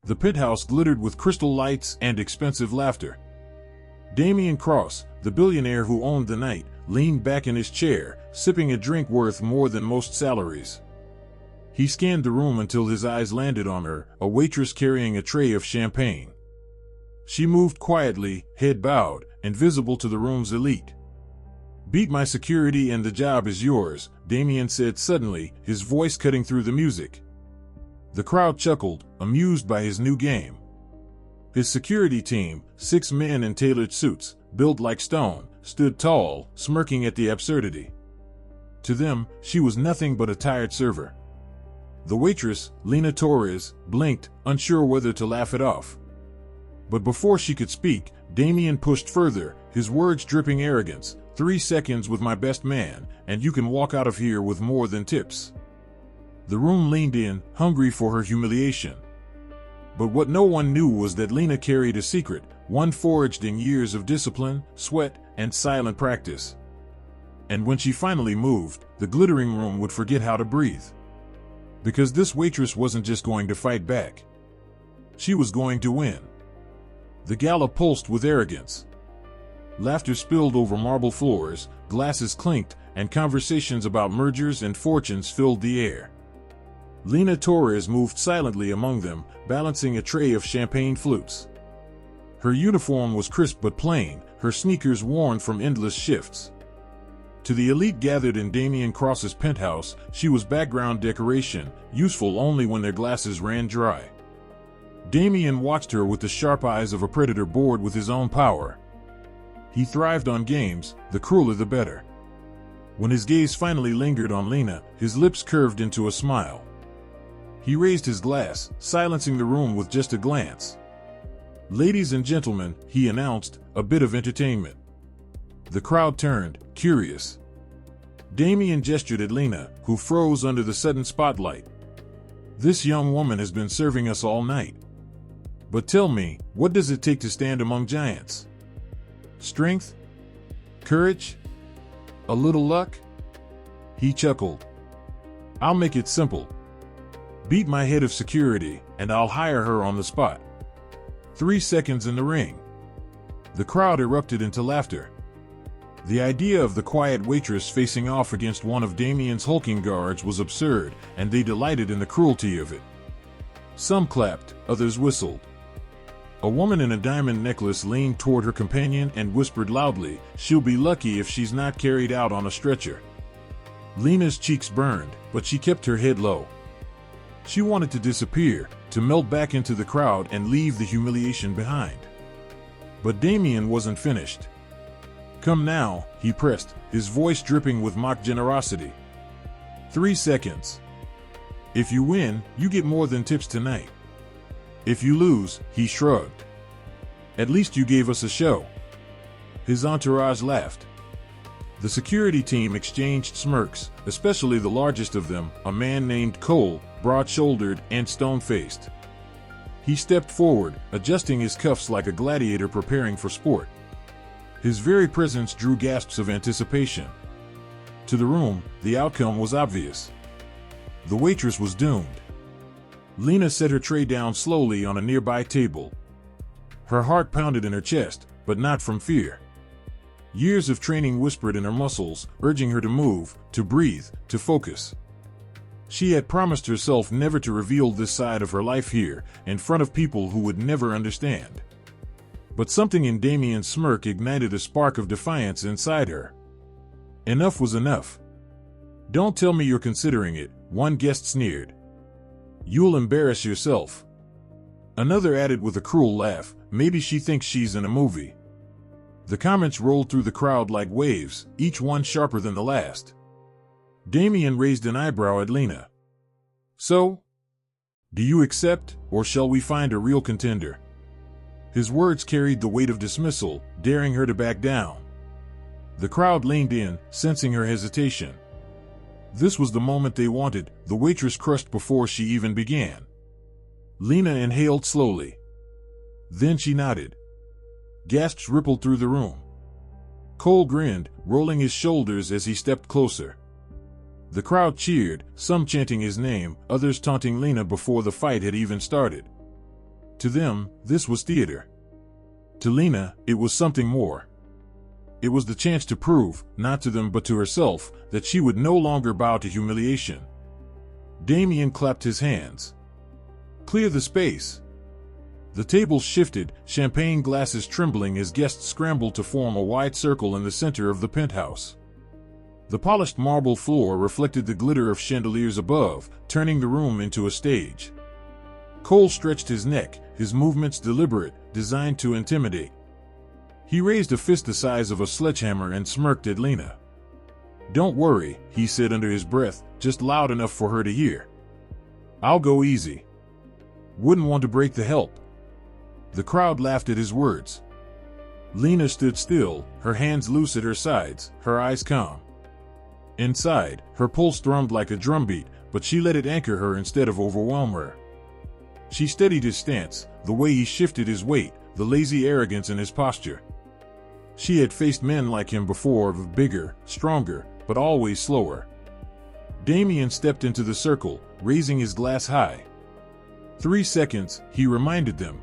The penthouse glittered with crystal lights and expensive laughter. Damian Cross, the billionaire who owned the night, leaned back in his chair, sipping a drink worth more than most salaries. He scanned the room until his eyes landed on her, a waitress carrying a tray of champagne. She moved quietly, head bowed, invisible to the room's elite. "Beat my security and the job is yours," Damian said suddenly, his voice cutting through the music. The crowd chuckled, amused by his new game. His security team, 6 men in tailored suits, built like stone, stood tall, smirking at the absurdity. To them, she was nothing but a tired server. The waitress, Lena Torres, blinked, unsure whether to laugh it off. But before she could speak, Damian pushed further, his words dripping arrogance. 3 seconds with my best man, and you can walk out of here with more than tips." The room leaned in, hungry for her humiliation. But what no one knew was that Lena carried a secret, one forged in years of discipline, sweat, and silent practice. And when she finally moved, the glittering room would forget how to breathe. Because this waitress wasn't just going to fight back. She was going to win. The gala pulsed with arrogance. Laughter spilled over marble floors, glasses clinked, and conversations about mergers and fortunes filled the air. Lena Torres moved silently among them, balancing a tray of champagne flutes. Her uniform was crisp but plain, her sneakers worn from endless shifts. To the elite gathered in Damian Cross's penthouse, she was background decoration, useful only when their glasses ran dry. Damian watched her with the sharp eyes of a predator bored with his own power. He thrived on games, the crueler the better. When his gaze finally lingered on Lena, his lips curved into a smile. He raised his glass, silencing the room with just a glance. "Ladies and gentlemen," he announced, "a bit of entertainment." The crowd turned, curious. Damian gestured at Lena, who froze under the sudden spotlight. "This young woman has been serving us all night. But tell me, what does it take to stand among giants? Strength? Courage? A little luck?" He chuckled. "I'll make it simple. Beat my head of security, and I'll hire her on the spot. 3 seconds in the ring." The crowd erupted into laughter. The idea of the quiet waitress facing off against one of Damian's hulking guards was absurd, and they delighted in the cruelty of it. Some clapped, others whistled. A woman in a diamond necklace leaned toward her companion and whispered loudly, "She'll be lucky if she's not carried out on a stretcher." Lena's cheeks burned, but she kept her head low. She wanted to disappear, to melt back into the crowd and leave the humiliation behind. But Damian wasn't finished. "Come now," he pressed, his voice dripping with mock generosity. 3 seconds. "If you win, you get more than tips tonight. If you lose," he shrugged. "At least you gave us a show." His entourage laughed. The security team exchanged smirks, especially the largest of them, a man named Cole, broad-shouldered and stone-faced. He stepped forward, adjusting his cuffs like a gladiator preparing for sport. His very presence drew gasps of anticipation. To the room, the outcome was obvious. The waitress was doomed. Lena set her tray down slowly on a nearby table. Her heart pounded in her chest, but not from fear. Years of training whispered in her muscles, urging her to move, to breathe, to focus. She had promised herself never to reveal this side of her life here, in front of people who would never understand. But something in Damian's smirk ignited a spark of defiance inside her. Enough was enough. "Don't tell me you're considering it," one guest sneered. "You'll embarrass yourself." Another added with a cruel laugh, "Maybe she thinks she's in a movie." The comments rolled through the crowd like waves, each one sharper than the last. Damian raised an eyebrow at Lena. "So? Do you accept, or shall we find a real contender?" His words carried the weight of dismissal, daring her to back down. The crowd leaned in, sensing her hesitation. This was the moment they wanted, the waitress crushed before she even began. Lena inhaled slowly. Then she nodded. Gasps rippled through the room. Cole grinned, rolling his shoulders as he stepped closer. The crowd cheered, some chanting his name, others taunting Lena before the fight had even started. To them, this was theater. To Lena, it was something more. It was the chance to prove, not to them but to herself, that she would no longer bow to humiliation. Damian clapped his hands. "Clear the space." The tables shifted, champagne glasses trembling as guests scrambled to form a wide circle in the center of the penthouse. The polished marble floor reflected the glitter of chandeliers above, turning the room into a stage. Cole stretched his neck, his movements deliberate, designed to intimidate. He raised a fist the size of a sledgehammer and smirked at Lena. "Don't worry," he said under his breath, just loud enough for her to hear. "I'll go easy. Wouldn't want to break the help." The crowd laughed at his words. Lena stood still, her hands loose at her sides, her eyes calm. Inside, her pulse thrummed like a drumbeat, but she let it anchor her instead of overwhelm her. She steadied his stance, the way he shifted his weight, the lazy arrogance in his posture. She had faced men like him before, bigger, stronger, but always slower. Damian stepped into the circle, raising his glass high. 3 seconds, he reminded them.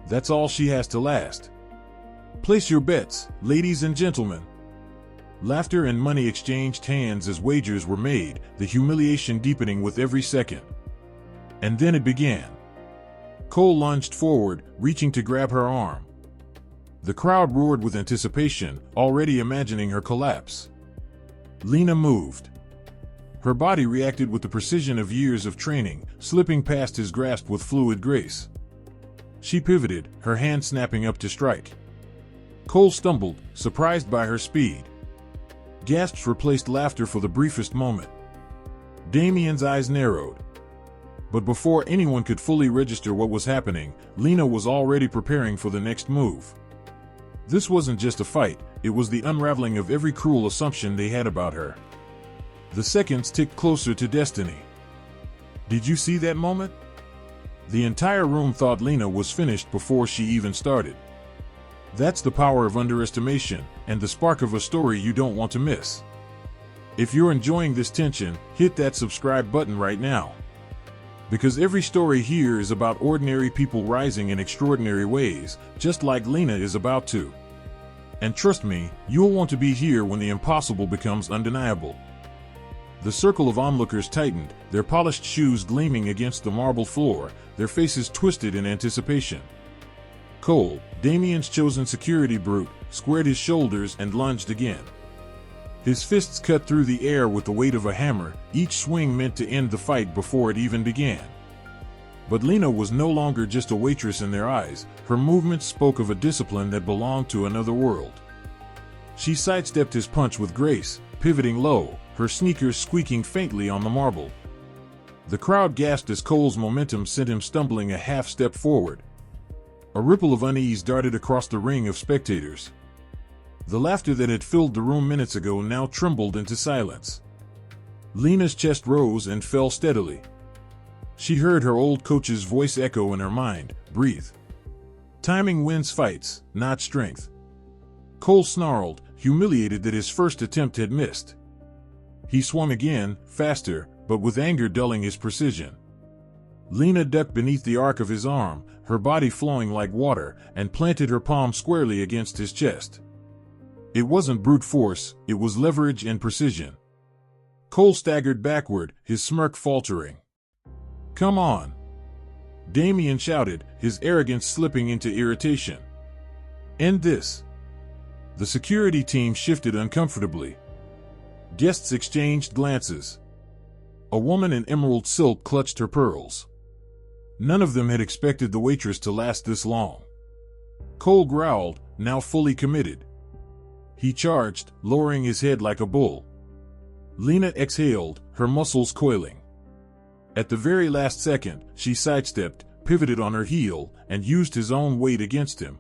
That's all she has to last. Place your bets, ladies and gentlemen. Laughter and money exchanged hands as wagers were made, the humiliation deepening with every second. And then it began. Cole lunged forward, reaching to grab her arm. The crowd roared with anticipation, already imagining her collapse. Lena moved. Her body reacted with the precision of years of training, slipping past his grasp with fluid grace. She pivoted, her hand snapping up to strike. Cole stumbled, surprised by her speed. Gasps replaced laughter for the briefest moment. Damian's eyes narrowed. But before anyone could fully register what was happening, Lena was already preparing for the next move. This wasn't just a fight, it was the unraveling of every cruel assumption they had about her. The seconds ticked closer to destiny. Did you see that moment? The entire room thought Lena was finished before she even started. That's the power of underestimation, and the spark of a story you don't want to miss. If you're enjoying this tension, hit that subscribe button right now. Because every story here is about ordinary people rising in extraordinary ways, just like Lena is about to. And trust me, you'll want to be here when the impossible becomes undeniable. The circle of onlookers tightened, their polished shoes gleaming against the marble floor, their faces twisted in anticipation. Cole, Damian's chosen security brute, squared his shoulders and lunged again. His fists cut through the air with the weight of a hammer, each swing meant to end the fight before it even began. But Lena was no longer just a waitress in their eyes, her movements spoke of a discipline that belonged to another world. She sidestepped his punch with grace, pivoting low, her sneakers squeaking faintly on the marble. The crowd gasped as Cole's momentum sent him stumbling a half step forward. A ripple of unease darted across the ring of spectators. The laughter that had filled the room minutes ago now trembled into silence. Lena's chest rose and fell steadily. She heard her old coach's voice echo in her mind, "Breathe. Timing wins fights, not strength." Cole snarled, humiliated that his first attempt had missed. He swung again, faster, but with anger dulling his precision. Lena ducked beneath the arc of his arm, her body flowing like water, and planted her palm squarely against his chest. It wasn't brute force, it was leverage and precision. Cole staggered backward, his smirk faltering. "Come on!" Damian shouted, his arrogance slipping into irritation. "End this." The security team shifted uncomfortably. Guests exchanged glances. A woman in emerald silk clutched her pearls. None of them had expected the waitress to last this long. Cole growled, now fully committed. He charged, lowering his head like a bull. Lena exhaled, her muscles coiling. At the very last second, she sidestepped, pivoted on her heel, and used his own weight against him.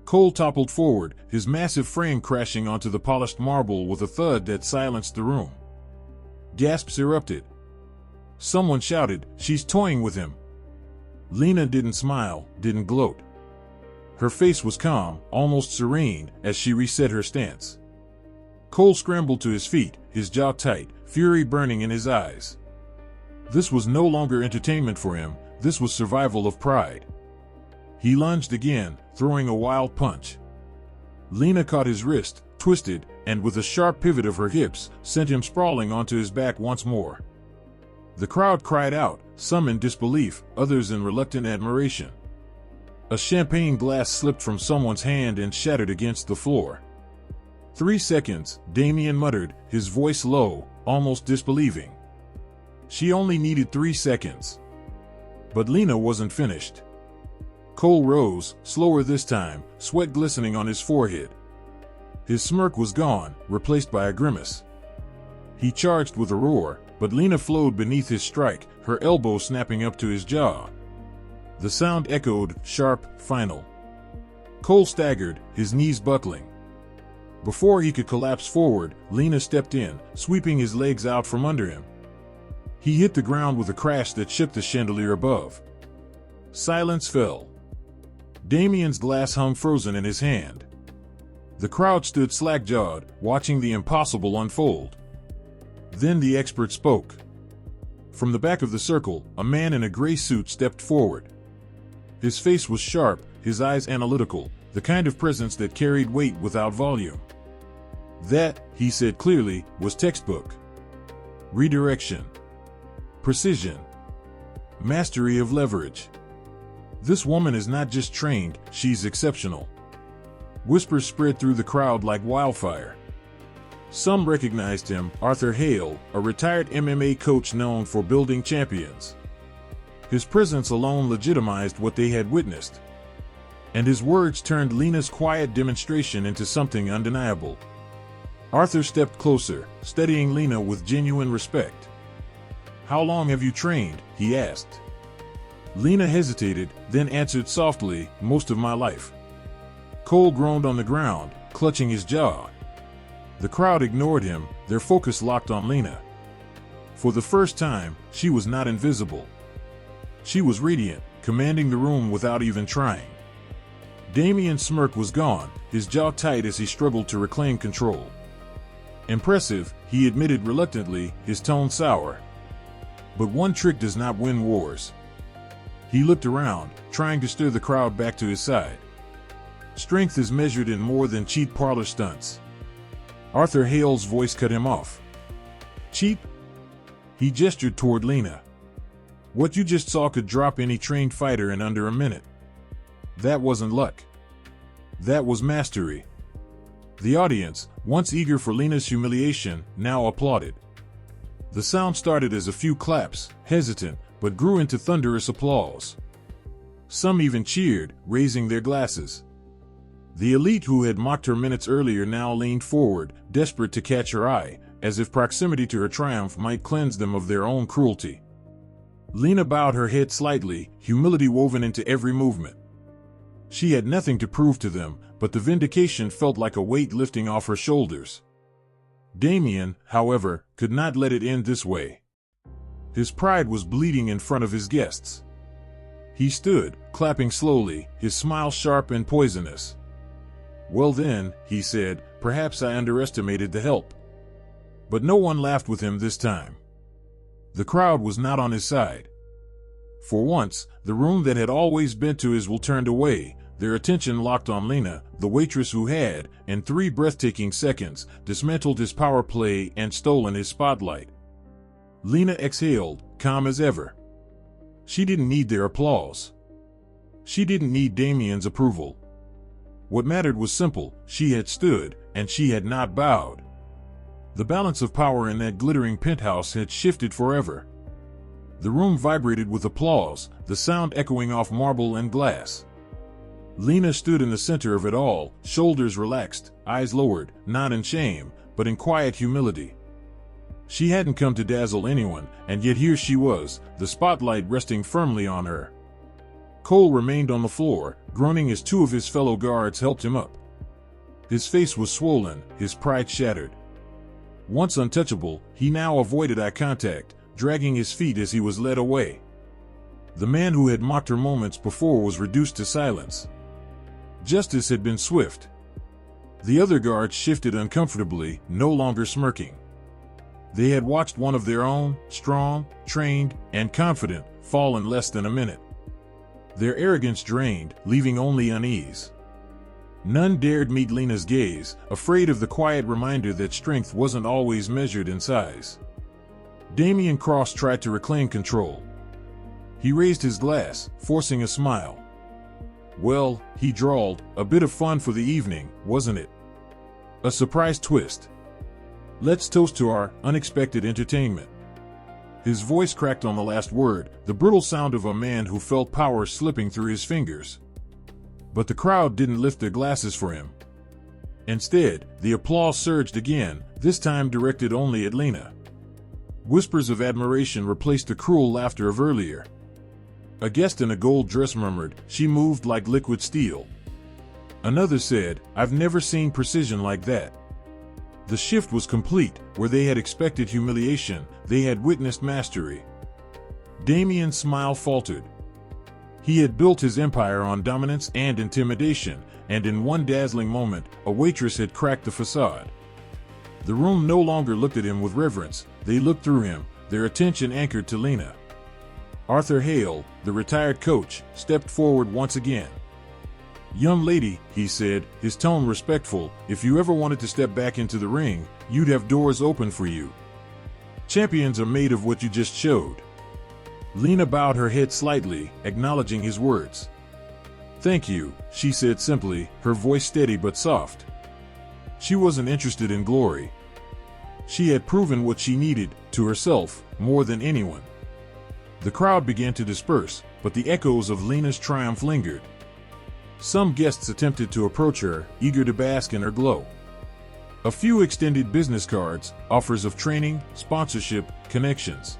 Cole toppled forward, his massive frame crashing onto the polished marble with a thud that silenced the room. Gasps erupted. Someone shouted, "She's toying with him." Lena didn't smile, didn't gloat. Her face was calm, almost serene, as she reset her stance. Cole scrambled to his feet, his jaw tight, fury burning in his eyes. This was no longer entertainment for him, this was survival of pride. He lunged again, throwing a wild punch. Lena caught his wrist, twisted, and with a sharp pivot of her hips, sent him sprawling onto his back once more. The crowd cried out, some in disbelief, others in reluctant admiration. A champagne glass slipped from someone's hand and shattered against the floor. 3 seconds, Damian muttered, his voice low, almost disbelieving. She only needed 3 seconds. But Lena wasn't finished. Cole rose, slower this time, sweat glistening on his forehead. His smirk was gone, replaced by a grimace. He charged with a roar, but Lena flowed beneath his strike, her elbow snapping up to his jaw. The sound echoed, sharp, final. Cole staggered, his knees buckling. Before he could collapse forward, Lena stepped in, sweeping his legs out from under him. He hit the ground with a crash that shook the chandelier above. Silence fell. Damian's glass hung frozen in his hand. The crowd stood slack-jawed, watching the impossible unfold. Then the expert spoke. From the back of the circle, a man in a gray suit stepped forward. His face was sharp, his eyes analytical, the kind of presence that carried weight without volume. That, he said clearly, was textbook. Redirection. Precision. Mastery of leverage. This woman is not just trained, she's exceptional. Whispers spread through the crowd like wildfire. Some recognized him, Arthur Hale, a retired MMA coach known for building champions. His presence alone legitimized what they had witnessed. And his words turned Lena's quiet demonstration into something undeniable. Arthur stepped closer, studying Lena with genuine respect. "How long have you trained?" he asked. Lena hesitated, then answered softly, "Most of my life." Cole groaned on the ground, clutching his jaw. The crowd ignored him, their focus locked on Lena. For the first time, she was not invisible. She was radiant, commanding the room without even trying. Damian's smirk was gone, his jaw tight as he struggled to reclaim control. "Impressive," he admitted reluctantly, his tone sour. "But one trick does not win wars." He looked around, trying to stir the crowd back to his side. "Strength is measured in more than cheap parlor stunts." Arthur Hale's voice cut him off. "Cheap?" He gestured toward Lena. "What you just saw could drop any trained fighter in under a minute. That wasn't luck. That was mastery." The audience, once eager for Lena's humiliation, now applauded. The sound started as a few claps, hesitant, but grew into thunderous applause. Some even cheered, raising their glasses. The elite who had mocked her minutes earlier now leaned forward, desperate to catch her eye, as if proximity to her triumph might cleanse them of their own cruelty. Lena bowed her head slightly, humility woven into every movement. She had nothing to prove to them, but the vindication felt like a weight lifting off her shoulders. Damian, however, could not let it end this way. His pride was bleeding in front of his guests. He stood, clapping slowly, his smile sharp and poisonous. "Well then," he said, "perhaps I underestimated the help." But no one laughed with him this time. The crowd was not on his side. For once, the room that had always been to his will turned away, their attention locked on Lena, the waitress who had, in 3 breathtaking seconds, dismantled his power play and stolen his spotlight. Lena exhaled, calm as ever. She didn't need their applause. She didn't need Damian's approval. What mattered was simple: she had stood, and she had not bowed. The balance of power in that glittering penthouse had shifted forever. The room vibrated with applause, the sound echoing off marble and glass. Lena stood in the center of it all, shoulders relaxed, eyes lowered, not in shame, but in quiet humility. She hadn't come to dazzle anyone, and yet here she was, the spotlight resting firmly on her. Cole remained on the floor, groaning as 2 of his fellow guards helped him up. His face was swollen, his pride shattered. Once untouchable, he now avoided eye contact, dragging his feet as he was led away. The man who had mocked her moments before was reduced to silence. Justice had been swift. The other guards shifted uncomfortably, no longer smirking. They had watched one of their own, strong, trained, and confident, fall in less than a minute. their arrogance drained, leaving only unease. None dared meet Lena's gaze, afraid of the quiet reminder that strength wasn't always measured in size. Damian Cross tried to reclaim control. He raised his glass, forcing a smile. "Well," he drawled, "a bit of fun for the evening, wasn't it? A surprise twist. Let's toast to our unexpected entertainment." His voice cracked on the last word, the brittle sound of a man who felt power slipping through his fingers. But the crowd didn't lift their glasses for him. Instead, the applause surged again, this time directed only at Lena. Whispers of admiration replaced the cruel laughter of earlier. A guest in a gold dress murmured, "She moved like liquid steel." Another said, "I've never seen precision like that." The shift was complete. Where they had expected humiliation, they had witnessed mastery. Damian's smile faltered. He had built his empire on dominance and intimidation, and in one dazzling moment, a waitress had cracked the facade. The room no longer looked at him with reverence, they looked through him, their attention anchored to Lena. Arthur Hale, the retired coach, stepped forward once again. "Young lady," he said, his tone respectful, "if you ever wanted to step back into the ring, you'd have doors open for you. Champions are made of what you just showed." Lena bowed her head slightly, acknowledging his words. "Thank you," she said simply, her voice steady but soft. She wasn't interested in glory. She had proven what she needed, to herself, more than anyone. The crowd began to disperse, but the echoes of Lena's triumph lingered. Some guests attempted to approach her, eager to bask in her glow. A few extended business cards, offers of training, sponsorship, connections.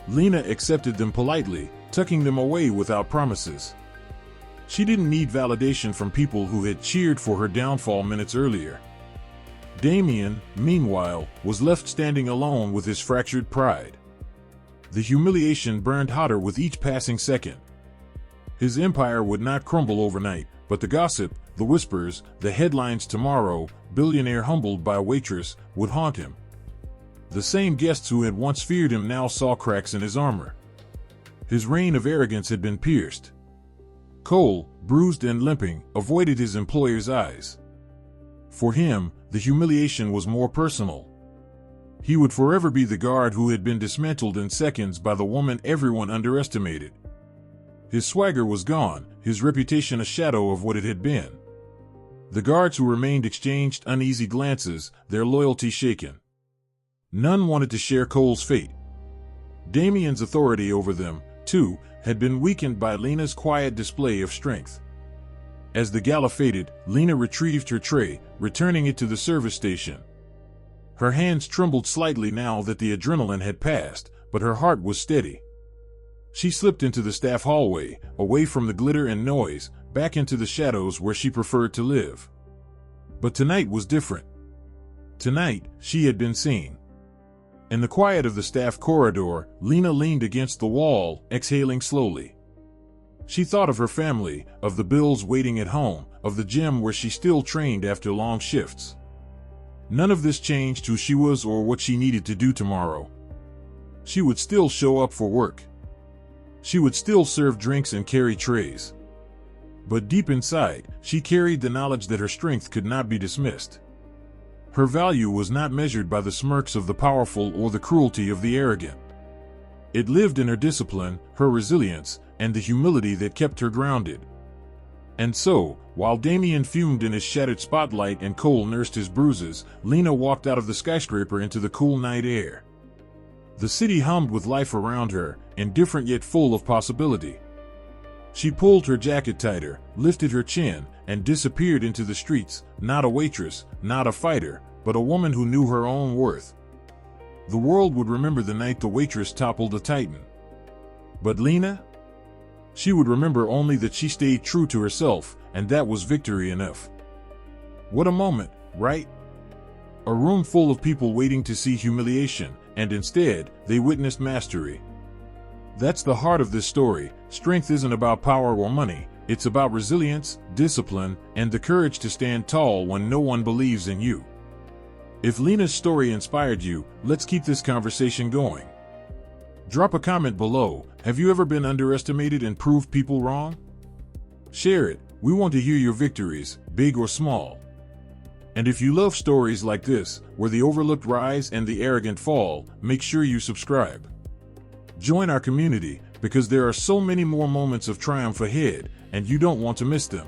Lena accepted them politely, tucking them away without promises. She didn't need validation from people who had cheered for her downfall minutes earlier. Damian, meanwhile, was left standing alone with his fractured pride. The humiliation burned hotter with each passing second. His empire would not crumble overnight, but the gossip, the whispers, the headlines tomorrow, "Billionaire humbled by waitress," would haunt him. The same guests who had once feared him now saw cracks in his armor. His reign of arrogance had been pierced. Cole, bruised and limping, avoided his employer's eyes. For him, the humiliation was more personal. He would forever be the guard who had been dismantled in seconds by the woman everyone underestimated. His swagger was gone, his reputation a shadow of what it had been. The guards who remained exchanged uneasy glances, their loyalty shaken. None wanted to share Cole's fate. Damian's authority over them, too, had been weakened by Lena's quiet display of strength. As the gala faded, Lena retrieved her tray, returning it to the service station. Her hands trembled slightly now that the adrenaline had passed, but her heart was steady. She slipped into the staff hallway, away from the glitter and noise, back into the shadows where she preferred to live. But tonight was different. Tonight, she had been seen. In the quiet of the staff corridor, Lena leaned against the wall, exhaling slowly. She thought of her family, of the bills waiting at home, of the gym where she still trained after long shifts. None of this changed who she was or what she needed to do tomorrow. She would still show up for work. She would still serve drinks and carry trays. But deep inside, she carried the knowledge that her strength could not be dismissed. Her value was not measured by the smirks of the powerful or the cruelty of the arrogant. It lived in her discipline, her resilience, and the humility that kept her grounded. And so, while Damian fumed in his shattered spotlight and Cole nursed his bruises, Lena walked out of the skyscraper into the cool night air. The city hummed with life around her, indifferent yet full of possibility. She pulled her jacket tighter, lifted her chin, and disappeared into the streets, not a waitress, not a fighter, but a woman who knew her own worth. The world would remember the night the waitress toppled a titan. But Lena? She would remember only that she stayed true to herself, and that was victory enough. What a moment, right? A room full of people waiting to see humiliation, and instead, they witnessed mastery. That's the heart of this story. Strength isn't about power or money, it's about resilience, discipline, and the courage to stand tall when no one believes in you. If Lena's story inspired you, let's keep this conversation going. Drop a comment below, Have you ever been underestimated and proved people wrong? Share it. We want to hear your victories, big or small. And if you love stories like this, where the overlooked rise and the arrogant fall, make sure you subscribe. Join our community, because there are so many more moments of triumph ahead, and you don't want to miss them.